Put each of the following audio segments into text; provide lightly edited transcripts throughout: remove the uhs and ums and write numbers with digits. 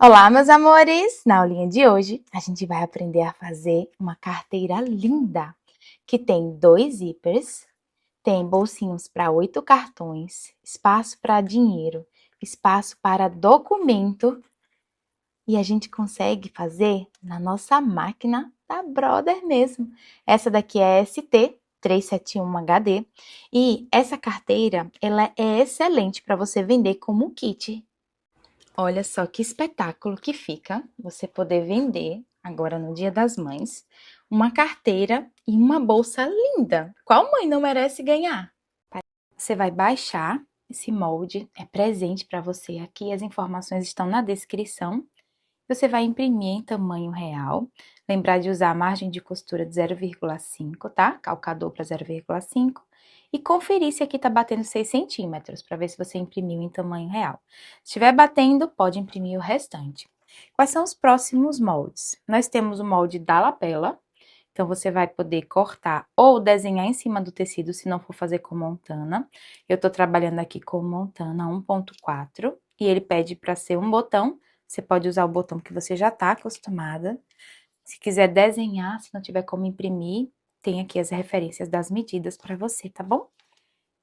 Olá, meus amores! Na aulinha de hoje, a gente vai aprender a fazer uma carteira linda, que tem 2 zíperes, tem bolsinhos para 8 cartões, espaço para dinheiro, espaço para documento, e a gente consegue fazer na nossa máquina da Brother mesmo. Essa daqui é ST371HD, e essa carteira, ela é excelente para você vender como um kit. Olha só que espetáculo que fica você poder vender, agora no Dia das Mães, uma carteira e uma bolsa linda. Qual mãe não merece ganhar? Você vai baixar esse molde, é presente para você aqui, as informações estão na descrição. Você vai imprimir em tamanho real, lembrar de usar a margem de costura de 0,5, tá? Calcador para 0,5. E conferir se aqui tá batendo 6 centímetros, para ver se você imprimiu em tamanho real. Se estiver batendo, pode imprimir o restante. Quais são os próximos moldes? Nós temos o molde da lapela, então você vai poder cortar ou desenhar em cima do tecido, se não for fazer com montana. Eu tô trabalhando aqui com montana 1.4 e ele pede para ser um botão. Você pode usar o botão que você já tá acostumada. Se quiser desenhar, se não tiver como imprimir, tem aqui as referências das medidas para você, tá bom?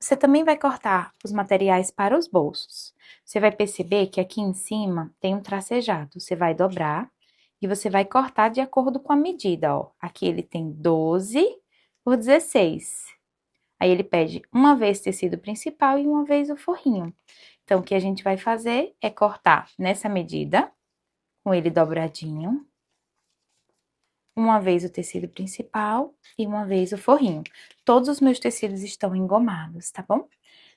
Você também vai cortar os materiais para os bolsos. Você vai perceber que aqui em cima tem um tracejado. Você vai dobrar e você vai cortar de acordo com a medida, ó. Aqui ele tem 12 por 16. Aí ele pede uma vez tecido principal e uma vez o forrinho. Então, o que a gente vai fazer é cortar nessa medida, com ele dobradinho, uma vez o tecido principal e uma vez o forrinho. Todos os meus tecidos estão engomados, tá bom?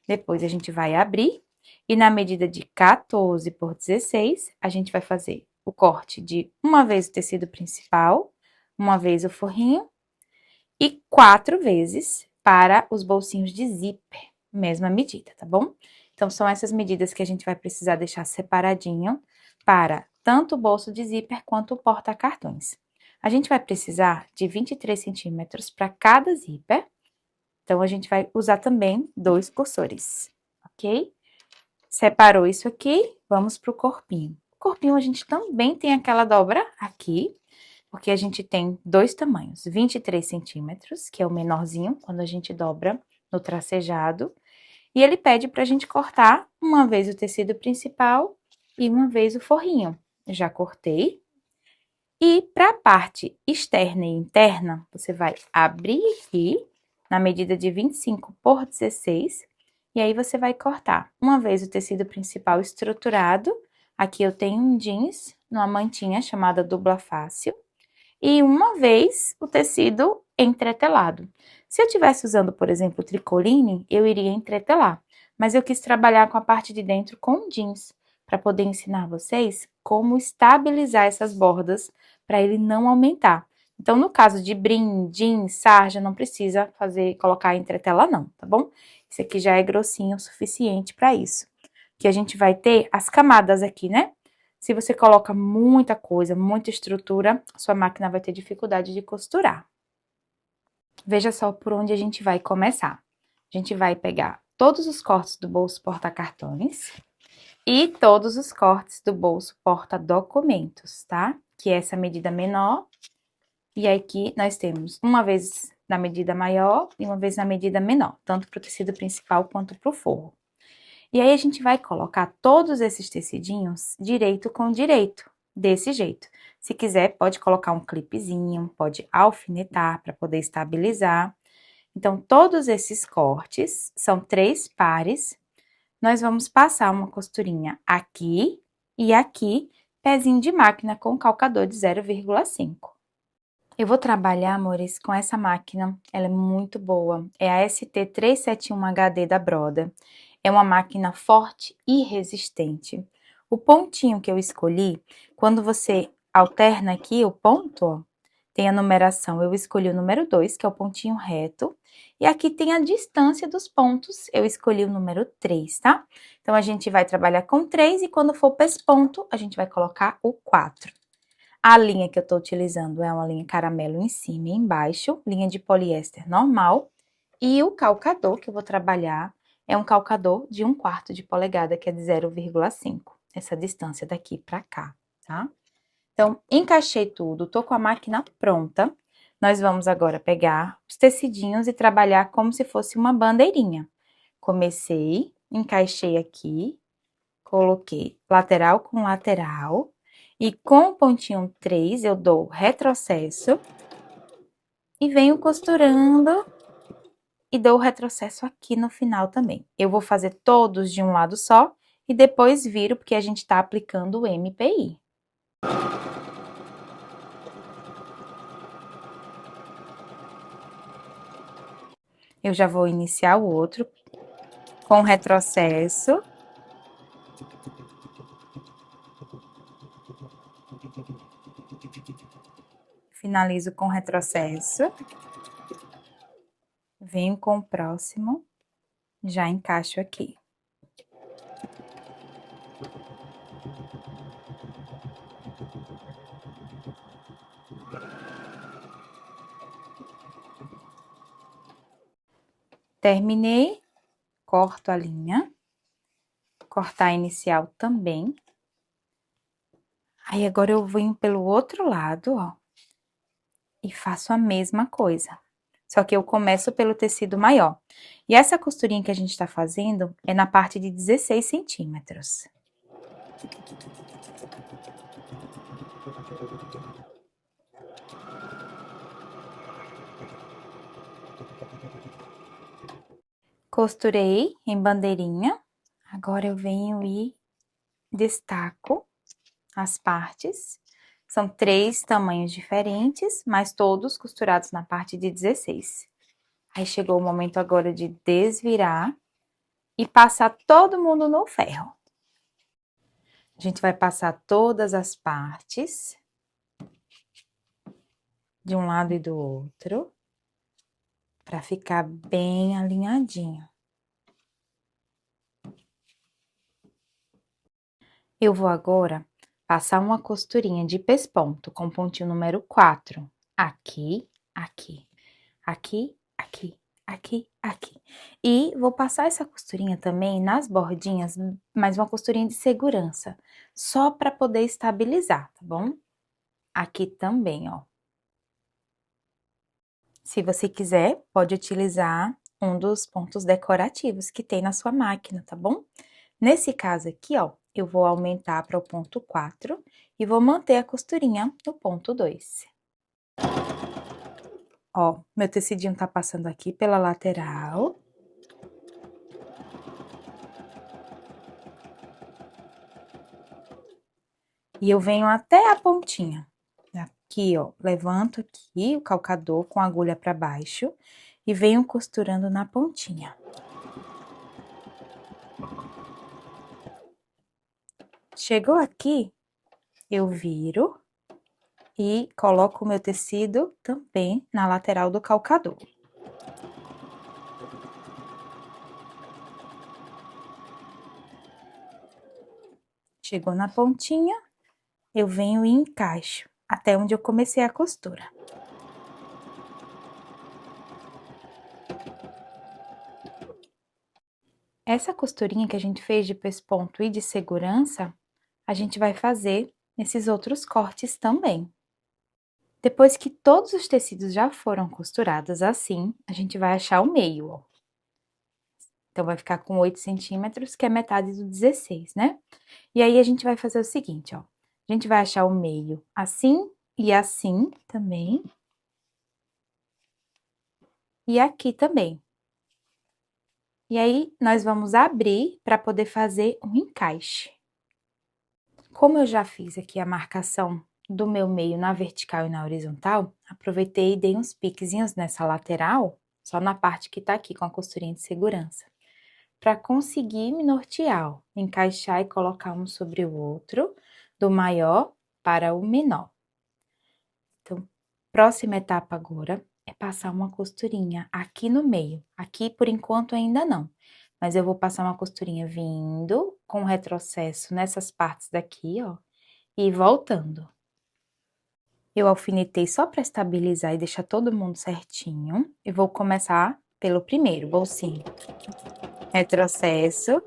Depois a gente vai abrir e na medida de 14 por 16, a gente vai fazer o corte de uma vez o tecido principal, uma vez o forrinho e 4 vezes para os bolsinhos de zíper, mesma medida, tá bom? Então, são essas medidas que a gente vai precisar deixar separadinho para tanto o bolso de zíper quanto o porta-cartões. A gente vai precisar de 23 centímetros para cada zíper, então a gente vai usar também 2 cursores, ok? Separou isso aqui, vamos para o corpinho. O corpinho a gente também tem aquela dobra aqui, porque a gente tem 2 tamanhos, 23 centímetros, que é o menorzinho, quando a gente dobra no tracejado, e ele pede para a gente cortar uma vez o tecido principal e uma vez o forrinho. Já cortei. E para a parte externa e interna, você vai abrir aqui, na medida de 25 por 16, e aí você vai cortar uma vez o tecido principal estruturado, aqui eu tenho um jeans, numa mantinha chamada dupla fácil, e uma vez o tecido entretelado. Se eu estivesse usando, por exemplo, tricoline, eu iria entretelar, mas eu quis trabalhar com a parte de dentro com jeans, para poder ensinar vocês como estabilizar essas bordas para ele não aumentar. Então, no caso de brim, jeans, sarja, não precisa colocar entretela não, tá bom? Esse aqui já é grossinho o suficiente para isso. Que a gente vai ter as camadas aqui, né? Se você coloca muita coisa, muita estrutura, sua máquina vai ter dificuldade de costurar. Veja só por onde a gente vai começar. A gente vai pegar todos os cortes do bolso porta-cartões e todos os cortes do bolso porta-documentos, tá? Que é essa medida menor. E aqui nós temos uma vez na medida maior e uma vez na medida menor, tanto para o tecido principal quanto para o forro. E aí a gente vai colocar todos esses tecidinhos direito com direito, desse jeito. Se quiser, pode colocar um clipezinho, pode alfinetar para poder estabilizar. Então, todos esses cortes são 3 pares. Nós vamos passar uma costurinha aqui e aqui, pezinho de máquina com calcador de 0,5. Eu vou trabalhar, amores, com essa máquina, ela é muito boa. É a ST371HD da Brother. É uma máquina forte e resistente. O pontinho que eu escolhi, quando você alterna aqui o ponto, ó, tem a numeração. Eu escolhi o número 2, que é o pontinho reto. E aqui tem a distância dos pontos. Eu escolhi o número 3, tá? Então, a gente vai trabalhar com 3 e quando for para esse ponto, a gente vai colocar o 4. A linha que eu tô utilizando é uma linha caramelo em cima e embaixo, linha de poliéster normal. E o calcador que eu vou trabalhar é um calcador de 1/4 de polegada, que é de 0,5, essa distância daqui pra cá. tá? Então, encaixei tudo, tô com a máquina pronta. Nós vamos agora pegar os tecidinhos e trabalhar como se fosse uma bandeirinha. Comecei, encaixei aqui, coloquei lateral com lateral. E com o pontinho 3, eu dou retrocesso. E venho costurando e dou o retrocesso aqui no final também. Eu vou fazer todos de um lado só e depois viro, porque a gente tá aplicando o MPI. Eu já vou iniciar o outro com retrocesso. Finalizo com retrocesso. Venho com o próximo, já encaixo aqui. Terminei, corto a linha, cortar a inicial também. Aí, agora eu venho pelo outro lado, ó, e faço a mesma coisa. Só que eu começo pelo tecido maior. E essa costurinha que a gente tá fazendo é na parte de 16 centímetros. Costurei em bandeirinha. Agora eu venho e destaco as partes. São 3 tamanhos diferentes, mas todos costurados na parte de 16. Aí chegou o momento agora de desvirar e passar todo mundo no ferro. A gente vai passar todas as partes de um lado e do outro, para ficar bem alinhadinho. Eu vou agora passar uma costurinha de pesponto com pontinho número 4. Aqui, aqui, aqui, aqui, aqui, aqui. E vou passar essa costurinha também nas bordinhas, mas uma costurinha de segurança, só para poder estabilizar, tá bom? Aqui também, ó. Se você quiser, pode utilizar um dos pontos decorativos que tem na sua máquina, tá bom? Nesse caso aqui, ó, eu vou aumentar para o ponto 4 e vou manter a costurinha no ponto 2. Ó, meu tecidinho tá passando aqui pela lateral. E eu venho até a pontinha. Aqui, ó, levanto aqui o calcador com a agulha para baixo e venho costurando na pontinha. Chegou aqui, eu viro e coloco o meu tecido também na lateral do calcador. Chegou na pontinha, eu venho e encaixo até onde eu comecei a costura. Essa costurinha que a gente fez de pesponto e de segurança, a gente vai fazer nesses outros cortes também. Depois que todos os tecidos já foram costurados assim, a gente vai achar o meio, ó. Então, vai ficar com 8 centímetros, que é metade do 16, né? E aí, a gente vai fazer o seguinte, ó. A gente vai achar o meio assim e assim também. E aqui também. E aí, nós vamos abrir para poder fazer um encaixe. Como eu já fiz aqui a marcação do meu meio na vertical e na horizontal, aproveitei e dei uns piquezinhos nessa lateral, só na parte que tá aqui com a costurinha de segurança, para conseguir me nortear, ó, encaixar e colocar um sobre o outro, do maior para o menor. Então, próxima etapa agora é passar uma costurinha aqui no meio. Aqui, por enquanto, ainda não. Mas eu vou passar uma costurinha vindo com retrocesso nessas partes daqui, ó, e voltando. Eu alfinetei só para estabilizar e deixar todo mundo certinho. E vou começar pelo primeiro, bolsinho. Retrocesso.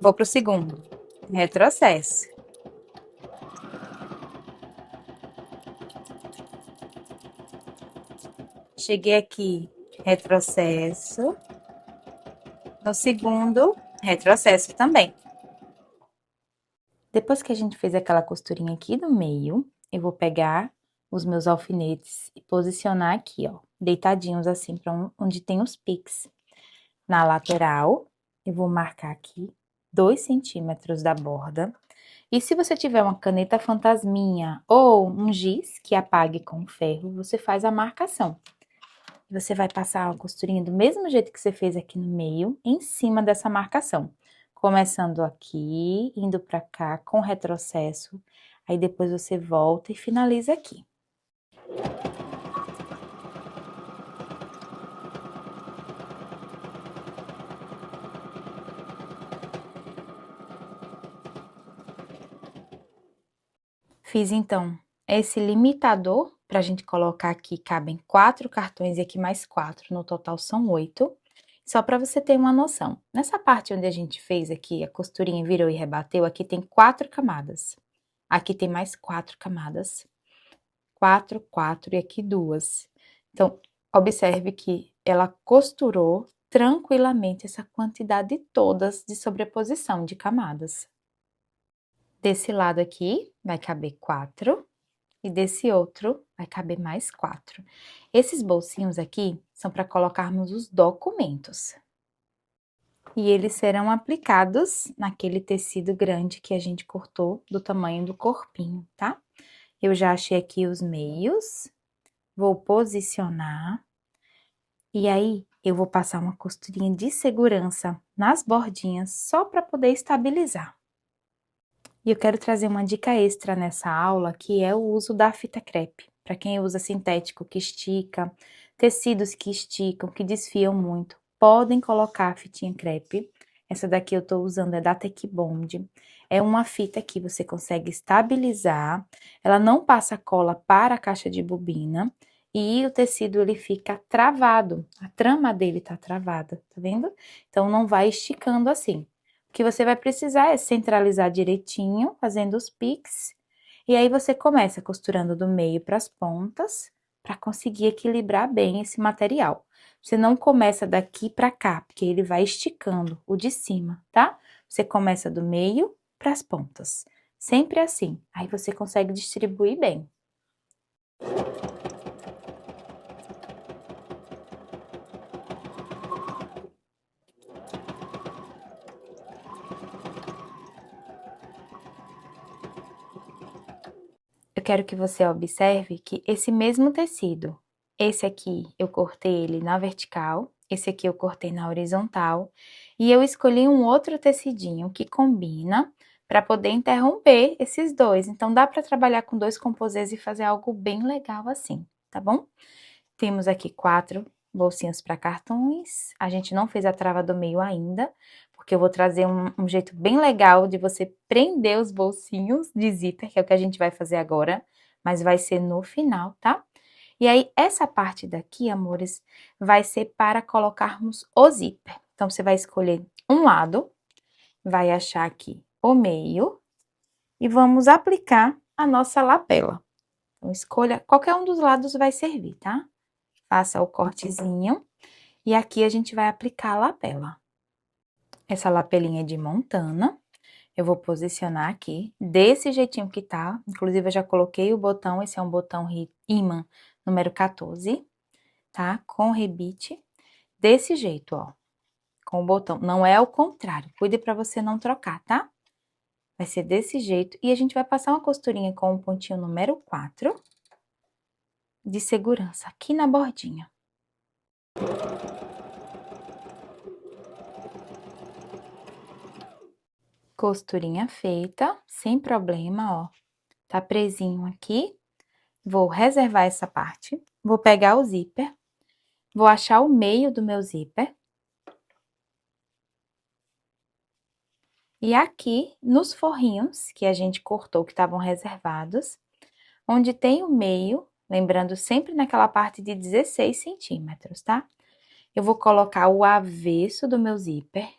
Vou pro segundo. Retrocesso. Cheguei aqui, retrocesso. No segundo, retrocesso também. Depois que a gente fez aquela costurinha aqui do meio, eu vou pegar os meus alfinetes e posicionar aqui, ó, deitadinhos assim, para onde tem os piques. Na lateral, eu vou marcar aqui 2 centímetros da borda. E se você tiver uma caneta fantasminha ou um giz que apague com ferro, você faz a marcação. Você vai passar a costurinha do mesmo jeito que você fez aqui no meio, em cima dessa marcação. Começando aqui, indo pra cá com retrocesso, aí depois você volta e finaliza aqui. Fiz então esse limitador, pra gente colocar aqui, cabem 4 cartões e aqui mais 4, no total são 8. Só para você ter uma noção. Nessa parte onde a gente fez aqui, a costurinha virou e rebateu, aqui tem 4 camadas. Aqui tem mais 4 camadas. 4, 4 e aqui 2. Então, observe que ela costurou tranquilamente essa quantidade todas de sobreposição de camadas. Desse lado aqui vai caber 4 e desse outro vai caber mais 4. Esses bolsinhos aqui são para colocarmos os documentos. E eles serão aplicados naquele tecido grande que a gente cortou do tamanho do corpinho, tá? Eu já achei aqui os meios, vou posicionar, e aí eu vou passar uma costurinha de segurança nas bordinhas, só para poder estabilizar. E eu quero trazer uma dica extra nessa aula, que é o uso da fita crepe. Para quem usa sintético que estica, tecidos que esticam, que desfiam muito, podem colocar a fitinha crepe. Essa daqui eu tô usando é da Tecbond. É uma fita que você consegue estabilizar, ela não passa cola para a caixa de bobina e o tecido ele fica travado, a trama dele tá travada, tá vendo? Então não vai esticando assim. O que você vai precisar é centralizar direitinho, fazendo os piques, e aí você começa costurando do meio para as pontas, para conseguir equilibrar bem esse material. Você não começa daqui para cá, porque ele vai esticando o de cima, tá? Você começa do meio para as pontas. Sempre assim. Aí você consegue distribuir bem. Eu quero que você observe que esse mesmo tecido, esse aqui eu cortei ele na vertical, esse aqui eu cortei na horizontal, e eu escolhi um outro tecidinho que combina para poder interromper esses dois. Então, dá para trabalhar com 2 composês e fazer algo bem legal assim, tá bom? Temos aqui 4 bolsinhas para cartões. A gente não fez a trava do meio ainda, porque eu vou trazer um jeito bem legal de você prender os bolsinhos de zíper, que é o que a gente vai fazer agora, mas vai ser no final, tá? E aí, essa parte daqui, amores, vai ser para colocarmos o zíper. Então, você vai escolher um lado, vai achar aqui o meio e vamos aplicar a nossa lapela. Então, escolha, qualquer um dos lados vai servir, tá? Faça o cortezinho e aqui a gente vai aplicar a lapela. Essa lapelinha é de montana, eu vou posicionar aqui desse jeitinho que tá, inclusive eu já coloquei o botão, esse é um botão imã número 14, tá? Com rebite, desse jeito, ó, com o botão, não é ao contrário, cuide pra você não trocar, tá? Vai ser desse jeito e a gente vai passar uma costurinha com o pontinho número 4 de segurança aqui na bordinha. Costurinha feita, sem problema, ó. Tá presinho aqui. Vou reservar essa parte. Vou pegar o zíper. Vou achar o meio do meu zíper. E aqui, nos forrinhos que a gente cortou, que estavam reservados, onde tem o meio, lembrando sempre naquela parte de 16 centímetros, tá? Eu vou colocar o avesso do meu zíper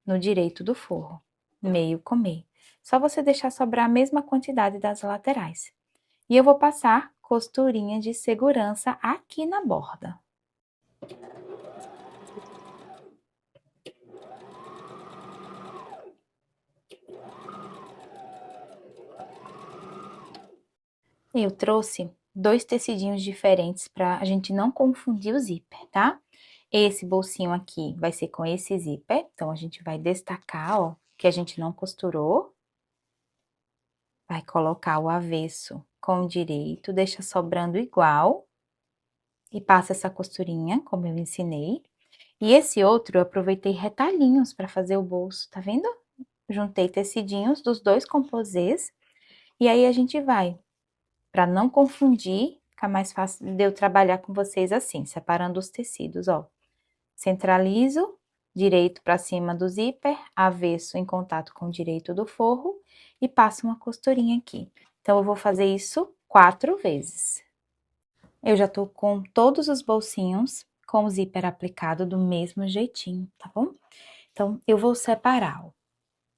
no direito do forro, meio com meio. Só você deixar sobrar a mesma quantidade das laterais. E eu vou passar costurinha de segurança aqui na borda. Eu trouxe 2 tecidinhos diferentes para a gente não confundir o zíper, tá? Esse bolsinho aqui vai ser com esse zíper, então a gente vai destacar, ó, que a gente não costurou. Vai colocar o avesso com o direito, deixa sobrando igual. E passa essa costurinha, como eu ensinei. E esse outro eu aproveitei retalhinhos para fazer o bolso, tá vendo? Juntei tecidinhos dos 2 composês. E aí a gente vai, para não confundir, ficar mais fácil de eu trabalhar com vocês assim, separando os tecidos, ó. Centralizo, direito para cima do zíper, avesso em contato com o direito do forro e passo uma costurinha aqui. Então, eu vou fazer isso 4 vezes. Eu já tô com todos os bolsinhos com o zíper aplicado do mesmo jeitinho, tá bom? Então, eu vou separar, ó.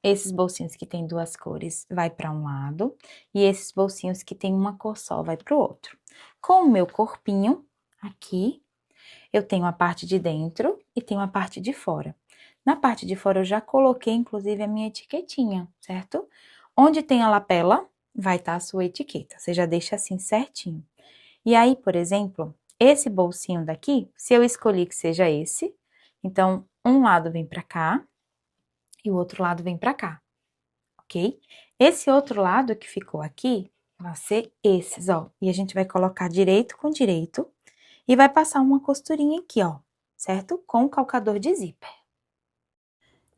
Esses bolsinhos que tem 2 cores vai para um lado e esses bolsinhos que tem uma cor só vai para o outro. Com o meu corpinho aqui, eu tenho a parte de dentro e tenho a parte de fora. Na parte de fora eu já coloquei inclusive a minha etiquetinha, certo? Onde tem a lapela, vai estar a sua etiqueta. Você já deixa assim certinho. E aí, por exemplo, esse bolsinho daqui, se eu escolhi que seja esse, então um lado vem para cá e o outro lado vem para cá, ok? Esse outro lado que ficou aqui, vai ser esses, ó. E a gente vai colocar direito com direito e vai passar uma costurinha aqui, ó, certo? Com o calcador de zíper.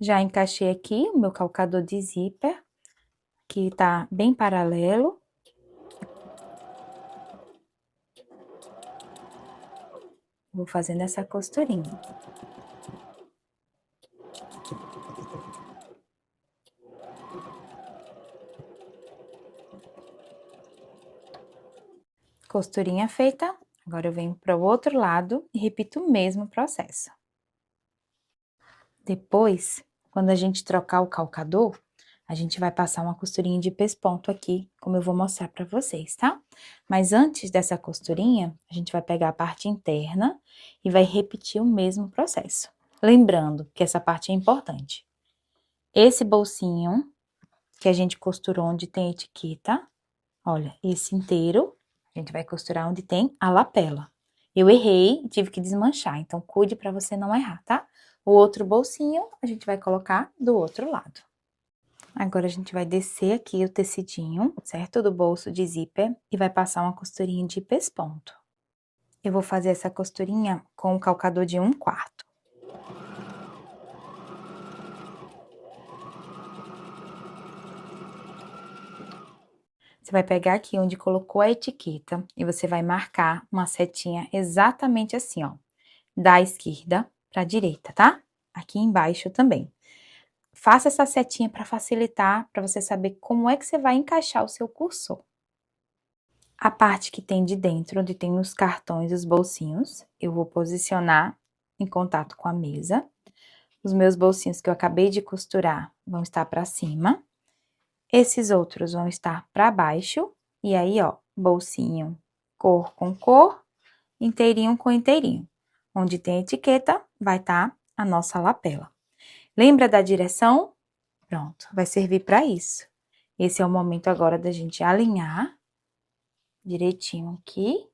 Já encaixei aqui o meu calcador de zíper, que tá bem paralelo. Vou fazendo essa costurinha. Costurinha feita, agora eu venho para o outro lado e repito o mesmo processo. Depois, quando a gente trocar o calcador, a gente vai passar uma costurinha de pesponto aqui, como eu vou mostrar para vocês, tá? Mas antes dessa costurinha, a gente vai pegar a parte interna e vai repetir o mesmo processo. Lembrando que essa parte é importante. Esse bolsinho que a gente costurou onde tem etiqueta, olha, esse inteiro, a gente vai costurar onde tem a lapela. Eu errei, tive que desmanchar, então cuide para você não errar, tá? O outro bolsinho, a gente vai colocar do outro lado. Agora, a gente vai descer aqui o tecidinho, certo? Do bolso de zíper e vai passar uma costurinha de pesponto. Eu vou fazer essa costurinha com o calcador de 1/4. Você vai pegar aqui onde colocou a etiqueta e você vai marcar uma setinha exatamente assim, ó, da esquerda para a direita, tá? Aqui embaixo também. Faça essa setinha para facilitar, para você saber como é que você vai encaixar o seu cursor. A parte que tem de dentro, onde tem os cartões e os bolsinhos, eu vou posicionar em contato com a mesa. Os meus bolsinhos que eu acabei de costurar vão estar para cima. Esses outros vão estar para baixo. E aí, ó, bolsinho cor com cor, inteirinho com inteirinho. Onde tem etiqueta, vai estar a nossa lapela. Lembra da direção? Pronto, vai servir para isso. Esse é o momento agora da gente alinhar direitinho aqui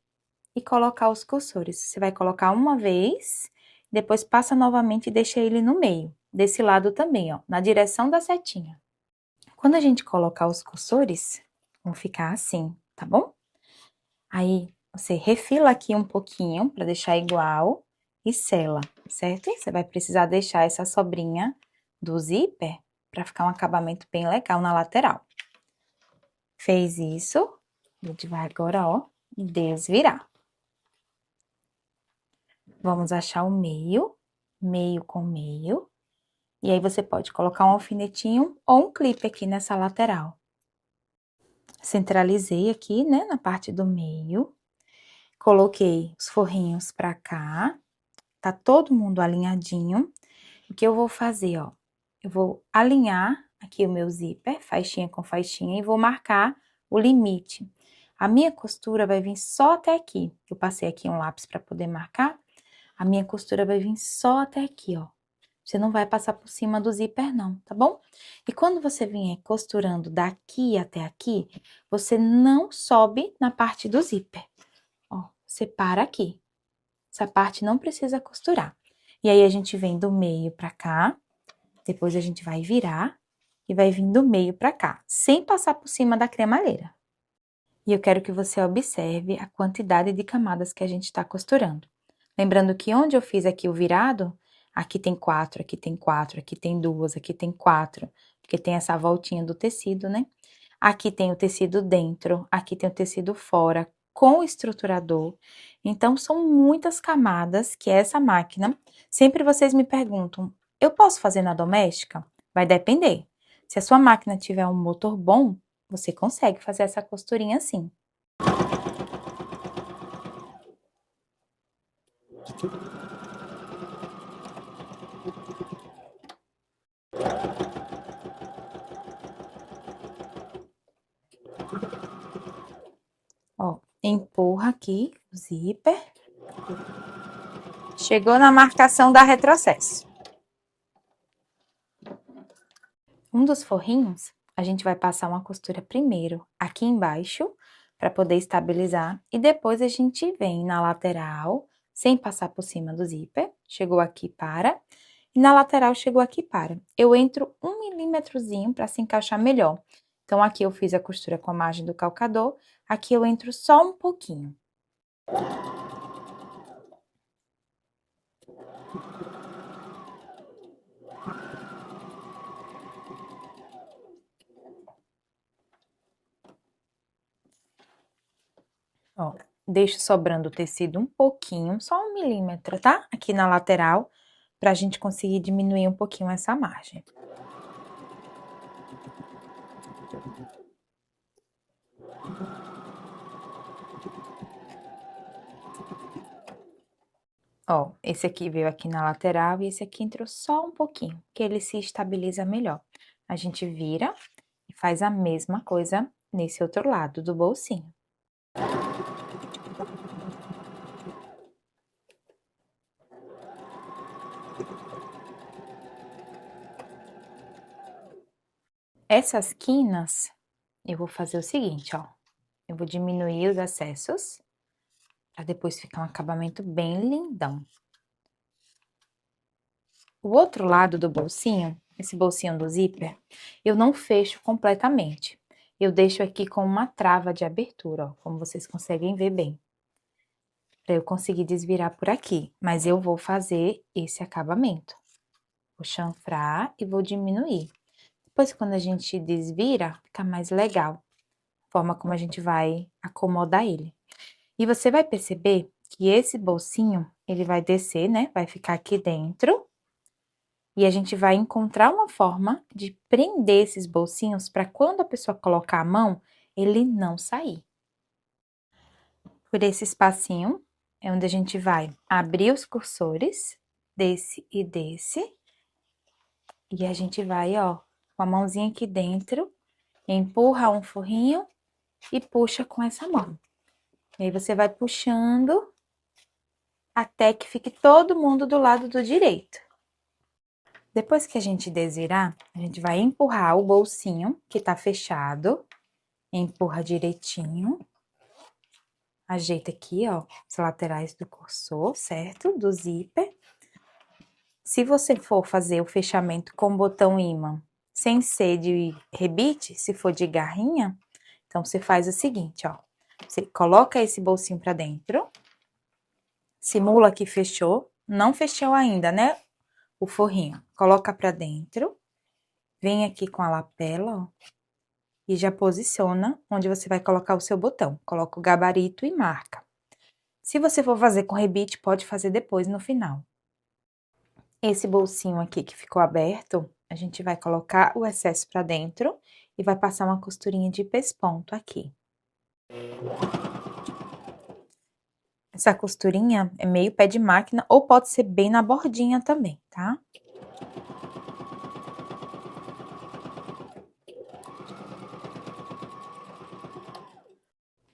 e colocar os cursores. Você vai colocar uma vez, depois passa novamente e deixa ele no meio. Desse lado também, ó, na direção da setinha. Quando a gente colocar os cursores, vão ficar assim, tá bom? Aí, você refila aqui um pouquinho para deixar igual e sela, certo? Você vai precisar deixar essa sobrinha do zíper para ficar um acabamento bem legal na lateral. Fez isso, a gente vai agora, ó, desvirar. Vamos achar o meio, meio com meio. E aí, você pode colocar um alfinetinho ou um clipe aqui nessa lateral. Centralizei aqui, né, na parte do meio. Coloquei os forrinhos pra cá. Tá todo mundo alinhadinho. O que eu vou fazer, ó? Eu vou alinhar aqui o meu zíper, faixinha com faixinha, e vou marcar o limite. A minha costura vai vir só até aqui. Eu passei aqui um lápis para poder marcar. A minha costura vai vir só até aqui, ó. Você não vai passar por cima do zíper não, tá bom? E quando você vier costurando daqui até aqui, você não sobe na parte do zíper. Ó, você para aqui. Essa parte não precisa costurar. E aí, a gente vem do meio pra cá, depois a gente vai virar e vai vir do meio pra cá, sem passar por cima da cremalheira. E eu quero que você observe a quantidade de camadas que a gente tá costurando. Lembrando que onde eu fiz aqui o virado, aqui tem 4, aqui tem 4, aqui tem 2, aqui tem 4, porque tem essa voltinha do tecido, né? Aqui tem o tecido dentro, aqui tem o tecido fora, com o estruturador. Então, são muitas camadas que essa máquina... Sempre vocês me perguntam, eu posso fazer na doméstica? Vai depender. Se a sua máquina tiver um motor bom, você consegue fazer essa costurinha assim. Ó, empurra aqui o zíper. Chegou na marcação da retrocesso. Um dos forrinhos, a gente vai passar uma costura primeiro aqui embaixo, para poder estabilizar, e depois a gente vem na lateral, sem passar por cima do zíper, chegou aqui, para, e na lateral chegou aqui, para. Eu entro 1 milímetrozinho para se encaixar melhor. Então, aqui eu fiz a costura com a margem do calcador, aqui eu entro só um pouquinho. Ó, deixo sobrando o tecido um pouquinho, só 1 milímetro, tá? Aqui na lateral, pra gente conseguir diminuir um pouquinho essa margem. Ó, esse aqui veio aqui na lateral e esse aqui entrou só um pouquinho, que ele se estabiliza melhor. A gente vira e faz a mesma coisa nesse outro lado do bolsinho. Essas quinas, eu vou fazer o seguinte, ó. Eu vou diminuir os excessos, pra depois ficar um acabamento bem lindão. O outro lado do bolsinho, esse bolsinho do zíper, eu não fecho completamente. Eu deixo aqui com uma trava de abertura, ó, como vocês conseguem ver bem. Pra eu conseguir desvirar por aqui, mas eu vou fazer esse acabamento. Vou chanfrar e vou diminuir. Depois, quando a gente desvira, fica mais legal. A forma como a gente vai acomodar ele. E você vai perceber que esse bolsinho, ele vai descer, né? Vai ficar aqui dentro. E a gente vai encontrar uma forma de prender esses bolsinhos para quando a pessoa colocar a mão, ele não sair. Por esse espacinho é onde a gente vai abrir os cursores, desse e desse. E a gente vai, ó, com a mãozinha aqui dentro, empurra um forrinho e puxa com essa mão. E aí, você vai puxando até que fique todo mundo do lado do direito. Depois que a gente desvirar, a gente vai empurrar o bolsinho que tá fechado, empurra direitinho, ajeita aqui, ó, as laterais do cursor, certo? Do zíper. Se você for fazer o fechamento com botão ímã, sem ser de rebite, se for de garrinha, então você faz o seguinte, ó, você coloca esse bolsinho pra dentro, simula que fechou, não fechou ainda, né? O forrinho, coloca pra dentro, vem aqui com a lapela, ó, e já posiciona onde você vai colocar o seu botão. Coloca o gabarito e marca. Se você for fazer com rebite, pode fazer depois, no final. Esse bolsinho aqui que ficou aberto, a gente vai colocar o excesso pra dentro e vai passar uma costurinha de pesponto aqui. Essa costurinha é meio pé de máquina ou pode ser bem na bordinha também, tá?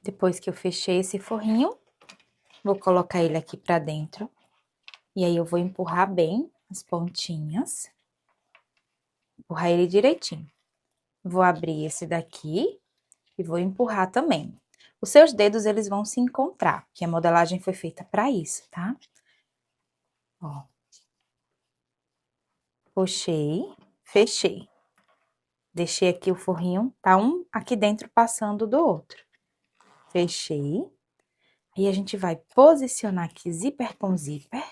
Depois que eu fechei esse forrinho, vou colocar ele aqui pra dentro. E aí, eu vou empurrar bem as pontinhas. Empurrar ele direitinho. Vou abrir esse daqui e vou empurrar também. Os seus dedos, eles vão se encontrar, porque a modelagem foi feita pra isso, tá? Ó. Puxei, fechei. Deixei aqui o forrinho, tá um aqui dentro passando do outro. Fechei. Aí, a gente vai posicionar aqui zíper com zíper.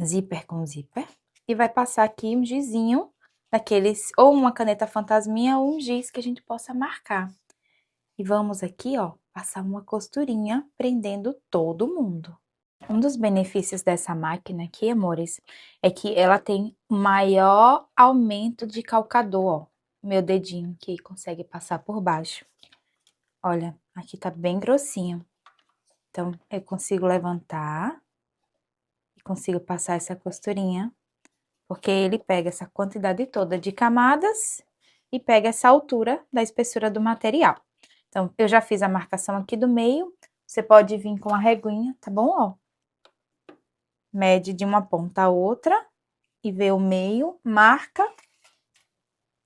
Zíper com zíper. E vai passar aqui um gizinho daqueles, ou uma caneta fantasminha, ou um giz que a gente possa marcar. E vamos aqui, ó, passar uma costurinha prendendo todo mundo. Um dos benefícios dessa máquina aqui, amores, é que ela tem maior aumento de calcador, ó. Meu dedinho aqui consegue passar por baixo. Olha, aqui tá bem grossinho. Então, eu consigo levantar e consigo passar essa costurinha, porque ele pega essa quantidade toda de camadas e pega essa altura da espessura do material. Então, eu já fiz a marcação aqui do meio, você pode vir com a reguinha, tá bom, ó? Mede de uma ponta a outra e vê o meio, marca.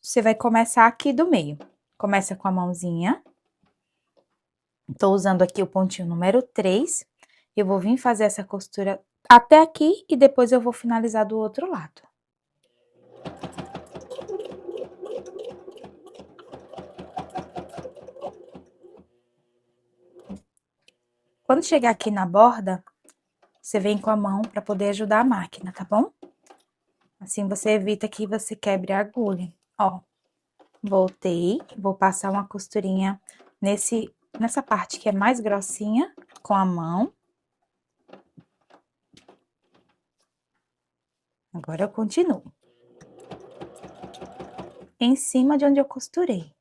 Você vai começar aqui do meio. Começa com a mãozinha. Tô usando aqui o pontinho número 3. Eu vou vir fazer essa costura até aqui e depois eu vou finalizar do outro lado. Quando chegar aqui na borda, você vem com a mão para poder ajudar a máquina, tá bom? Assim você evita que você quebre a agulha. Ó, voltei, vou passar uma costurinha nessa parte que é mais grossinha com a mão. Agora eu continuo. Em cima de onde eu costurei.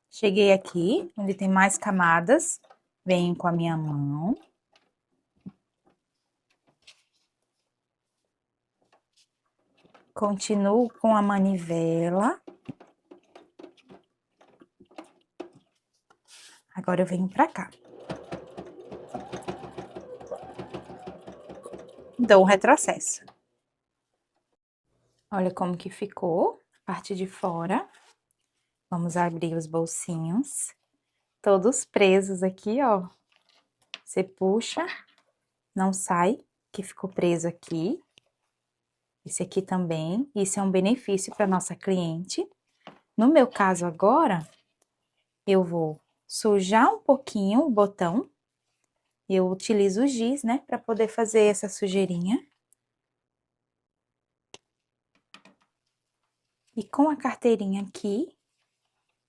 Cheguei aqui, onde tem mais camadas, venho com a minha mão. Continuo com a manivela. Agora eu venho pra cá. Dou um retrocesso. Olha como que ficou a parte de fora. Vamos abrir os bolsinhos. Todos presos aqui, ó. Você puxa, não sai, que ficou preso aqui. Esse aqui também. Isso é um benefício para nossa cliente. No meu caso agora, eu vou sujar um pouquinho o botão. Eu utilizo o giz, né, para poder fazer essa sujeirinha. E com a carteirinha aqui,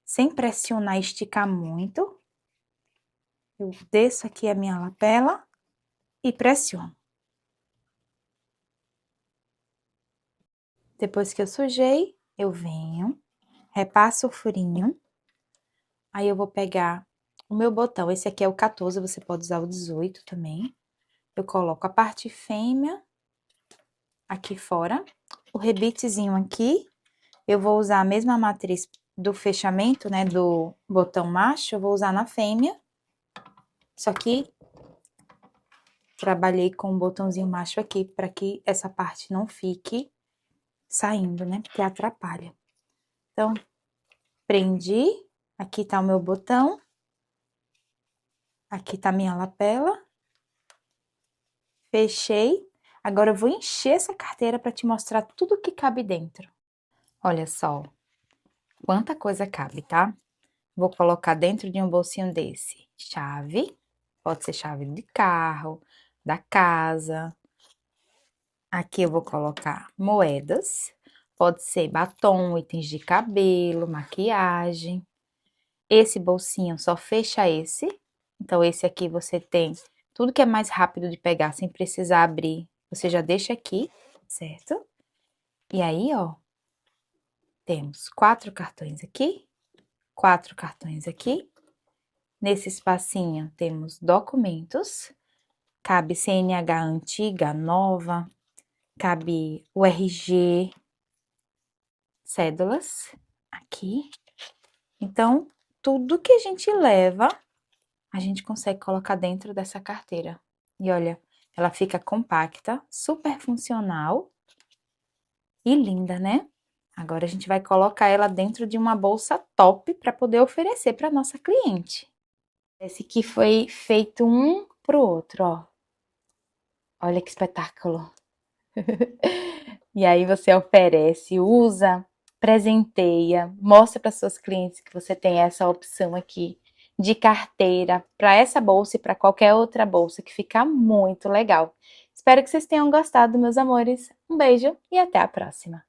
sem pressionar e esticar muito, eu desço aqui a minha lapela e pressiono. Depois que eu sujei, eu venho, repasso o furinho. Aí, eu vou pegar o meu botão. Esse aqui é o 14, você pode usar o 18 também. Eu coloco a parte fêmea aqui fora. O rebitezinho aqui, eu vou usar a mesma matriz do fechamento, né, do botão macho, eu vou usar na fêmea. Só que trabalhei com o botãozinho macho aqui, para que essa parte não fique saindo, né, porque atrapalha. Então, prendi, aqui tá o meu botão, aqui tá a minha lapela, fechei. Agora, eu vou encher essa carteira para te mostrar tudo que cabe dentro. Olha só, quanta coisa cabe, tá? Vou colocar dentro de um bolsinho desse chave, pode ser chave de carro, da casa. Aqui eu vou colocar moedas, pode ser batom, itens de cabelo, maquiagem. Esse bolsinho só fecha esse, então esse aqui você tem tudo que é mais rápido de pegar sem precisar abrir, você já deixa aqui, certo? E aí, ó, temos 4 cartões aqui, 4 cartões aqui. Nesse espacinho temos documentos, cabe CNH antiga, nova, cabe o RG, cédulas, aqui. Então, tudo que a gente leva, a gente consegue colocar dentro dessa carteira. E olha, ela fica compacta, super funcional e linda, né? Agora a gente vai colocar ela dentro de uma bolsa top para poder oferecer para nossa cliente. Esse aqui foi feito um pro outro, ó. Olha que espetáculo. E aí você oferece, usa, presenteia, mostra para suas clientes que você tem essa opção aqui de carteira para essa bolsa e para qualquer outra bolsa, que fica muito legal. Espero que vocês tenham gostado, meus amores. Um beijo e até a próxima!